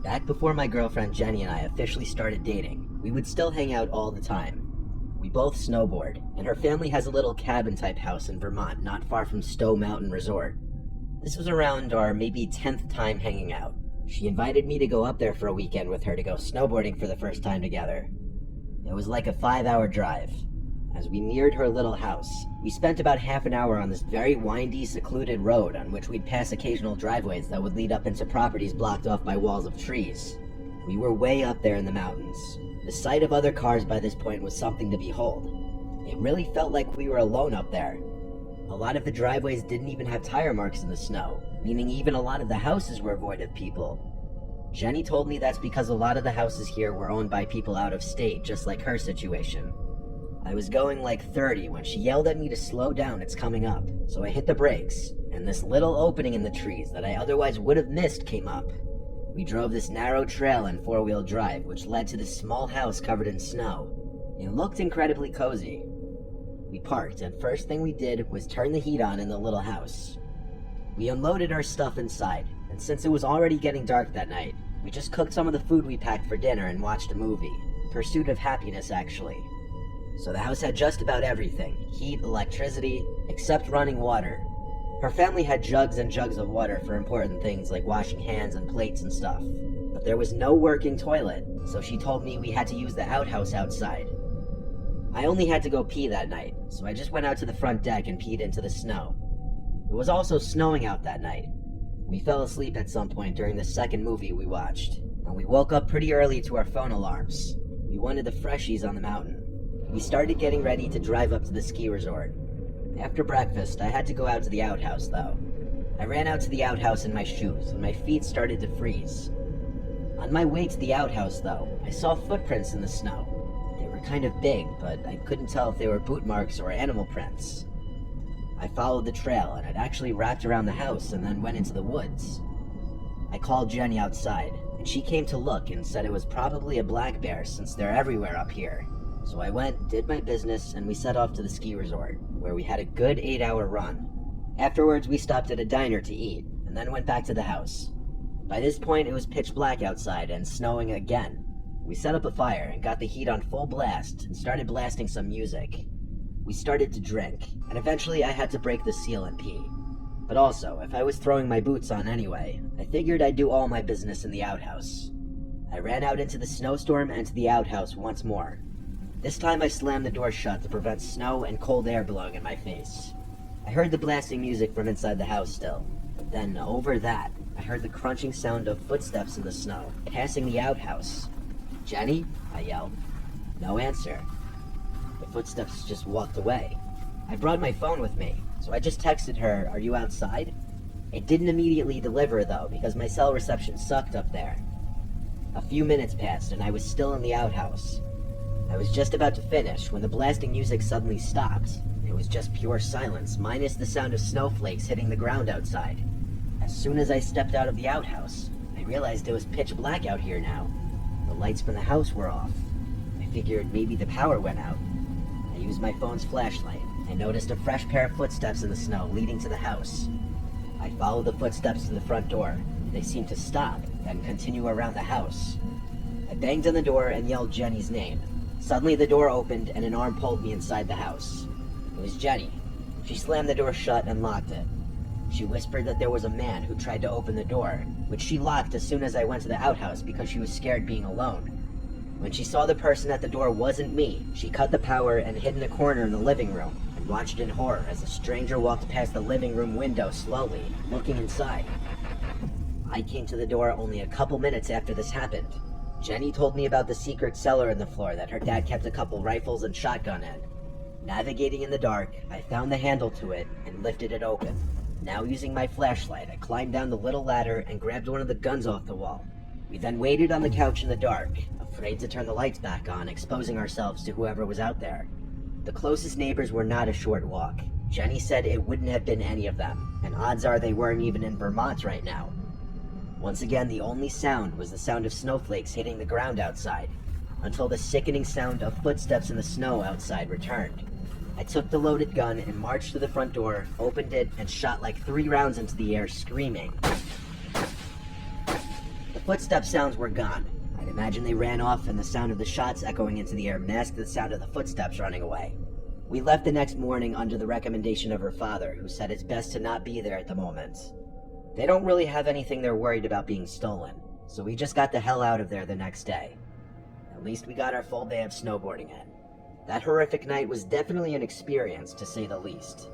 Back before my girlfriend Jenny and I officially started dating, we would still hang out all the time. We both snowboard, and her family has a little cabin-type house in Vermont not far from Stowe Mountain Resort. This was around our maybe 10th time hanging out. She invited me to go up there for a weekend with her to go snowboarding for the first time together. It was like a 5-hour drive. As we neared her little house, we spent about half an hour on this very windy, secluded road on which we'd pass occasional driveways that would lead up into properties blocked off by walls of trees. We were way up there in the mountains. The sight of other cars by this point was something to behold. It really felt like we were alone up there. A lot of the driveways didn't even have tire marks in the snow, meaning even a lot of the houses were void of people. Jenny told me that's because a lot of the houses here were owned by people out of state, just like her situation. I was going like 30 when she yelled at me to slow down, it's coming up. So I hit the brakes, and this little opening in the trees that I otherwise would have missed came up. We drove this narrow trail in 4-wheel drive, which led to this small house covered in snow. It looked incredibly cozy. We parked, and first thing we did was turn the heat on in the little house. We unloaded our stuff inside, and since it was already getting dark that night, we just cooked some of the food we packed for dinner and watched a movie. Pursuit of Happiness, actually. So the house had just about everything, heat, electricity, except running water. Her family had jugs and jugs of water for important things like washing hands and plates and stuff. But there was no working toilet, so she told me we had to use the outhouse outside. I only had to go pee that night, so I just went out to the front deck and peed into the snow. It was also snowing out that night. We fell asleep at some point during the second movie we watched, and we woke up pretty early to our phone alarms. We wanted the freshies on the mountain. We started getting ready to drive up to the ski resort. After breakfast, I had to go out to the outhouse, though. I ran out to the outhouse in my shoes, and my feet started to freeze. On my way to the outhouse, though, I saw footprints in the snow. They were kind of big, but I couldn't tell if they were boot marks or animal prints. I followed the trail, and it actually wrapped around the house and then went into the woods. I called Jenny outside, and she came to look and said it was probably a black bear since they're everywhere up here. So I went, did my business, and we set off to the ski resort, where we had a good 8-hour run. Afterwards, we stopped at a diner to eat, and then went back to the house. By this point, it was pitch black outside and snowing again. We set up a fire and got the heat on full blast and started blasting some music. We started to drink, and eventually I had to break the seal and pee. But also, if I was throwing my boots on anyway, I figured I'd do all my business in the outhouse. I ran out into the snowstorm and to the outhouse once more. This time I slammed the door shut to prevent snow and cold air blowing in my face. I heard the blasting music from inside the house still, but then over that, I heard the crunching sound of footsteps in the snow, passing the outhouse. "Jenny?" I yelled. No answer. The footsteps just walked away. I brought my phone with me, so I just texted her, "Are you outside?" It didn't immediately deliver though, because my cell reception sucked up there. A few minutes passed and I was still in the outhouse. I was just about to finish when the blasting music suddenly stopped. It was just pure silence, minus the sound of snowflakes hitting the ground outside. As soon as I stepped out of the outhouse, I realized it was pitch black out here now. The lights from the house were off. I figured maybe the power went out. I used my phone's flashlight and noticed a fresh pair of footsteps in the snow leading to the house. I followed the footsteps to the front door. They seemed to stop, then continue around the house. I banged on the door and yelled Jenny's name. Suddenly the door opened and an arm pulled me inside the house. It was Jenny. She slammed the door shut and locked it. She whispered that there was a man who tried to open the door, which she locked as soon as I went to the outhouse because she was scared being alone. When she saw the person at the door wasn't me, she cut the power and hid in a corner in the living room and watched in horror as a stranger walked past the living room window slowly, looking inside. I came to the door only a couple minutes after this happened. Jenny told me about the secret cellar in the floor that her dad kept a couple rifles and shotgun in. Navigating in the dark, I found the handle to it and lifted it open. Now using my flashlight, I climbed down the little ladder and grabbed one of the guns off the wall. We then waited on the couch in the dark, afraid to turn the lights back on, exposing ourselves to whoever was out there. The closest neighbors were not a short walk. Jenny said it wouldn't have been any of them, and odds are they weren't even in Vermont right now. Once again, the only sound was the sound of snowflakes hitting the ground outside, until the sickening sound of footsteps in the snow outside returned. I took the loaded gun and marched to the front door, opened it, and shot like 3 rounds into the air, screaming. The footstep sounds were gone. I'd imagine they ran off, and the sound of the shots echoing into the air masked the sound of the footsteps running away. We left the next morning under the recommendation of her father, who said it's best to not be there at the moment. They don't really have anything they're worried about being stolen, so we just got the hell out of there the next day. At least we got our full day of snowboarding in. That horrific night was definitely an experience, to say the least.